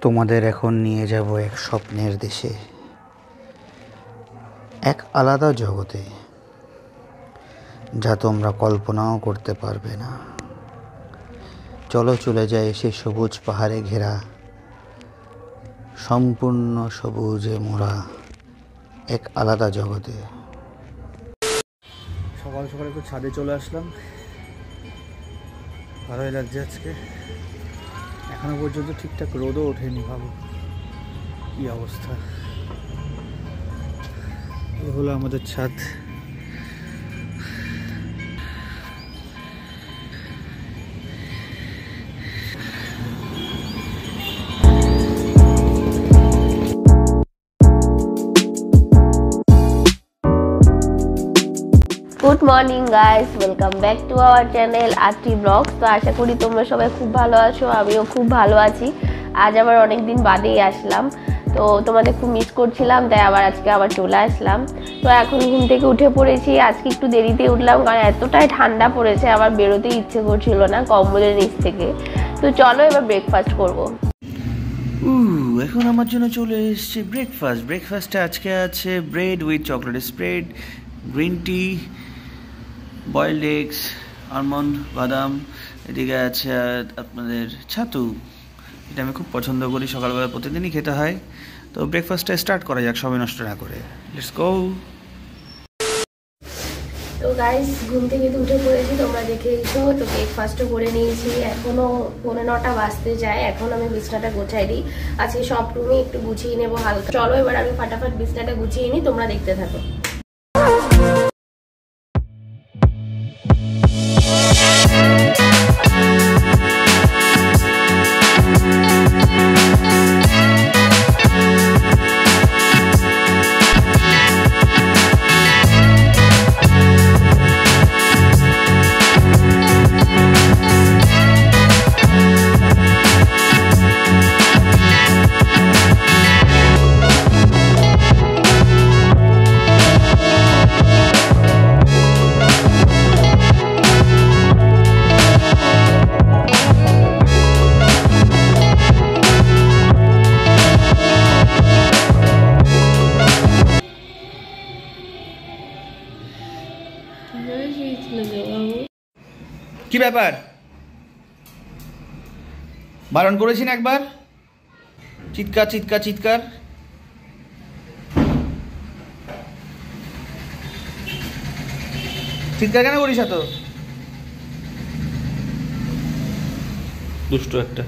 তোমাদের এখন নিয়ে যাব এক স্বপ্নের দেশে, এক আলাদা জগতে, যা তোমরা কল্পনাও করতে পারবে না। চলো চলে যাই সেই সবুজ পাহাড়ে ঘেরা, সম্পূর্ণ সবুজে মোড়া এক আলাদা জগতে। সকাল সকাল একটু ছাদে চলে আসলাম, ভালোই লাগছে আজকে। এখনো পর্যন্ত ঠিকঠাক রোদও ওঠেনি, ভাবো কি অবস্থা। এ হলো আমাদের ছাদ। Good morning guys, welcome back to our channel RT blogs. তো আশা করি তোমরা সবাই খুব ভালো আছো, আমিও খুব ভালো আছি। আজ আবার অনেক দিন বাদেই আসলাম, তো তোমাদের খুব মিস করছিলাম, তাই আজকে আবার চলে আসলাম। তো এখন ঘুম থেকে উঠে পড়েছি। আজকে একটু দেরিতে উঠলাম কারণ এতটাই ঠান্ডা পড়েছে, আবার বেরোতে ইচ্ছে করছিল না কম্বলের নিচ থেকে। তো চলো এবার ব্রেকফাস্ট করবো। এখন আমার জন্য চলে এসছে ব্রেকফাস্টে আজকে আছে bread with chocolate spread, green tea, boiled eggs, almond, বাদাম, এদিকে আছে আপনাদের ছাতু। এটা আমি খুব পছন্দ করি, সকালবেলা প্রতিদিনই খেতে হয়। তো ব্রেকফাস্টটা স্টার্ট করা যাক সময় নষ্ট না করে। Let's go. তো গাইস ঘুম থেকে উঠে পড়েছি, তোমরা দেখেইছো। তো ব্রেকফাস্টও করে নিয়েছি, এখনও 9:15 বাজতে যায়। এখন আমি বিছনাটা গোছাই দিই। আজকে সব রুমে একটু গুছিয়ে নেবো হালকা। চলো এবার আমি ফাটাফাট বিছনাটা গুছিয়ে নিই, তোমরা দেখতে থাকো। কি ব্যাপার? বারণ করেছি না একবার? চিৎকার চিৎকার চিৎকার। চিৎকার কেন করিস এত? দুষ্ট একটা।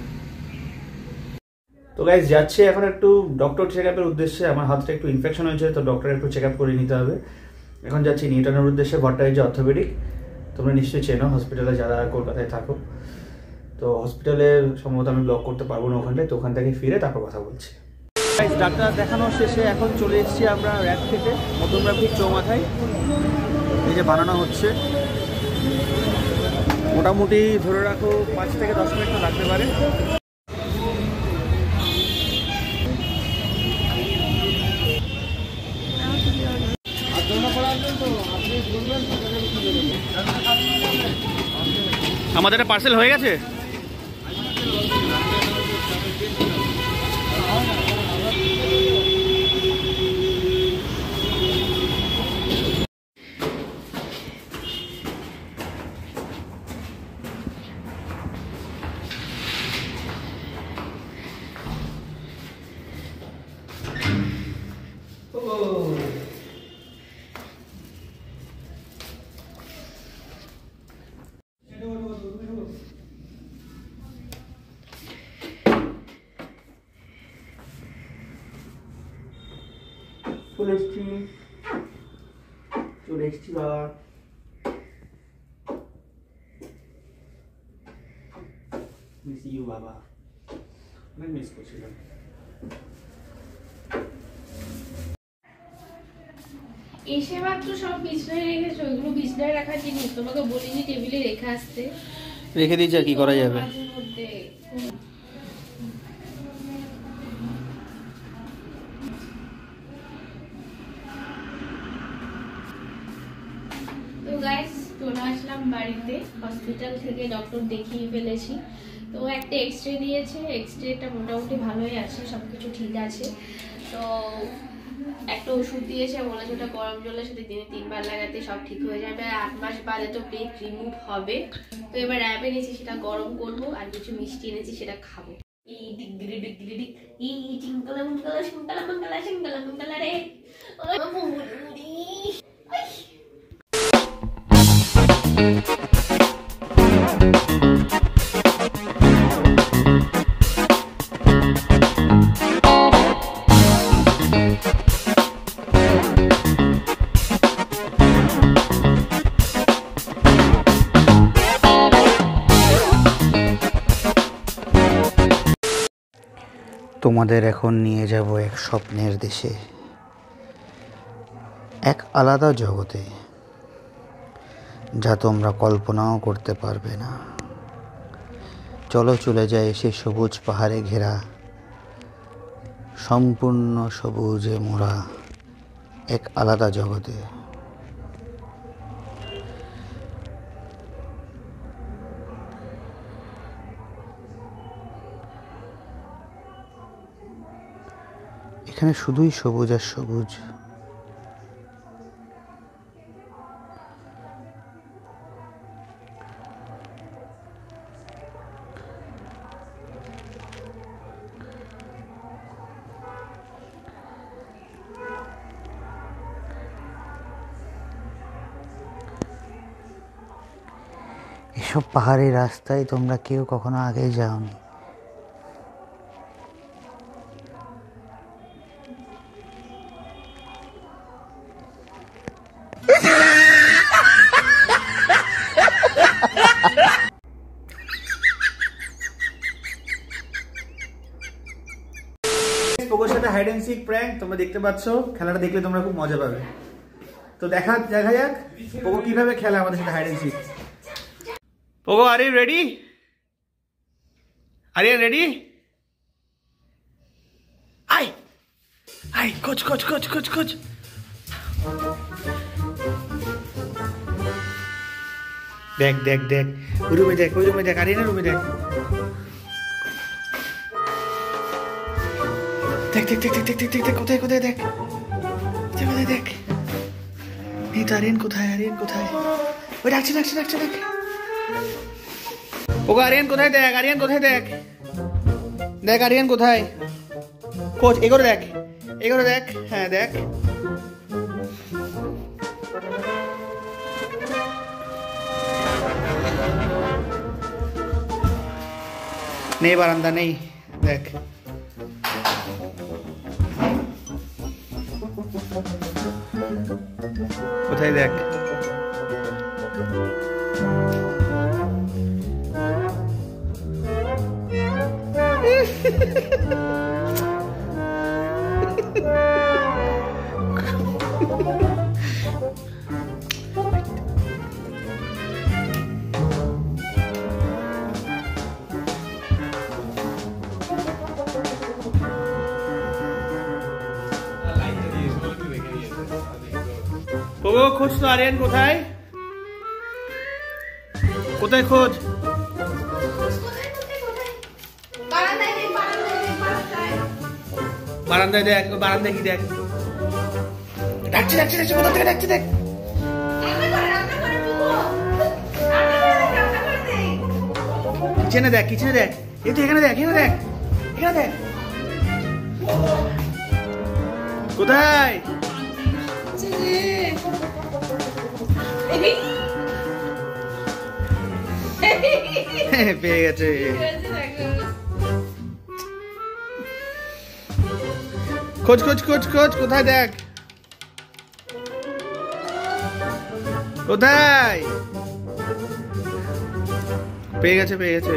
তো গাইস যাচ্ছে এখন একটু ডক্টর চেক আপের উদ্দেশ্যে। আমার হাতটা একটু ইনফেকশন হয়েছে, তো ডক্টর একটু চেক আপ করে নিতে হবে। এখন যাচ্ছি নিউটনের উদ্দেশ্যে, ভট্টাচার্য অর্থোপেডিক। তোমরা নিশ্চয়ই চেনো হসপিটালে, যারা কলকাতায় থাকো। তো হসপিটালে সম্ভবত আমি ব্লগ করতে পারবো না ওখানটায়, তো ওখান থেকে ফিরে তারপর কথা বলছি। ডাক্তার দেখানো শেষে এখন চলে এসেছি আমরা র্যাক থেকে, মধ্যম রাব্দিক চৌমাথায়। এই যে বানানো হচ্ছে, মোটামুটি ধরে রাখো 5 থেকে 10 মিনিট তো লাগতে পারে। আমাদের একটা পার্সেল হয়ে গেছে। চলে এসছি বাবা। মিস ইউ বাবা, অনেক মিস করছিলাম। এসে মাত্র সব বিছনায় রেখেছো, এগুলো বিছনায় রাখার জিনিস, তোমাকে বলিনি টেবিলে রেখে আসতে। রেখে দিয়েছি, আর কি করা যাবে। তো গাইস চলে আসলাম বাড়িতে, হসপিটাল থেকে ডক্টর দেখিয়ে ফেলেছি। তো একটা এক্সরে দিয়েছে, এক্সরেটা মোটামুটি ভালোই আছে, সব কিছু ঠিক আছে। তো একটা ওষুধ দিয়েছে, বলেছে ওটা গরম জলের সাথে দিনে 3 বার লাগাতে সব ঠিক হয়ে যাবে। 8 মাস বাদে তো পেট রিমুভ হবে। তো এবার র্যাপ এনেছি, সেটা গরম করবো, আর কিছু মিষ্টি এনেছি সেটা খাবো। তোমাদের এখন নিয়ে যাব এক স্বপ্নের দেশে, এক আলাদা জগতে, যা তোমরা কল্পনাও করতে পারবে না। চলো চলে যাই সেই সবুজ পাহাড়ে ঘেরা, সম্পূর্ণ সবুজে মোড়া এক আলাদা জগতে। এখানে শুধুই সবুজ আর সবুজ। এসব পাহাড়ি রাস্তায় তোমরা কেউ কখনো আগে যাওনি। পোগোর সাথে হাইড এন্ড সিক প্র্যাঙ্ক তোমরা দেখতে পাচ্ছ। খেলাটা দেখলে তোমরা খুব মজা পাবে। তো দেখা যাক পোগো কিভাবে খেলে আমাদের সাথে hide and seek. Pogo, are you ready? Are you ready? আই আই কোচ কোচ কোচ কোচ কোচ। দেখ দেখ দেখ, ওই রুমে দেখ, ওই রুমে দেখ, আরিয়ানের রুমে দেখ। দেখ দেখ দেখ দেখ দেখ দেখ, কোথায় কোথায় দেখ, কোথায় দেখ। এই তো আরিয়ান কোথায়, আরিয়ান কোথায়? ওই ডাকছে ডাকছে ডাকছে দেখ। ওগো আরিয়ান কোথায় দেখ, আরিয়ান কোথায় দেখ, দেখ আরিয়ান কোথায়। কোচ এগোরে দেখ, এগোরে দেখ, হ্যাঁ দেখ। নেই বারান্দা নেই, দেখ। কোথায় দেখ। পোগো খোঁজ তো আরিয়ান কোথায়, কোথায় খোঁজ। বারান্দায় দেখ, বারান্দায় কি দেখ। ডাকছে ডাকছে ডাকছে, কোথা থেকে ডাকছে দেখ। কিচেনে দেখ, কিচেনে দেখ, এই তো এখানে দেখ, এখানে দেখ, এখানে দেখ। কোথায় পেয়ে গেছে। খোঁজ খোঁজ খোঁজ খোঁজ, কোথায় দেখ, কোথায়। পেয়ে গেছে পেয়ে গেছে।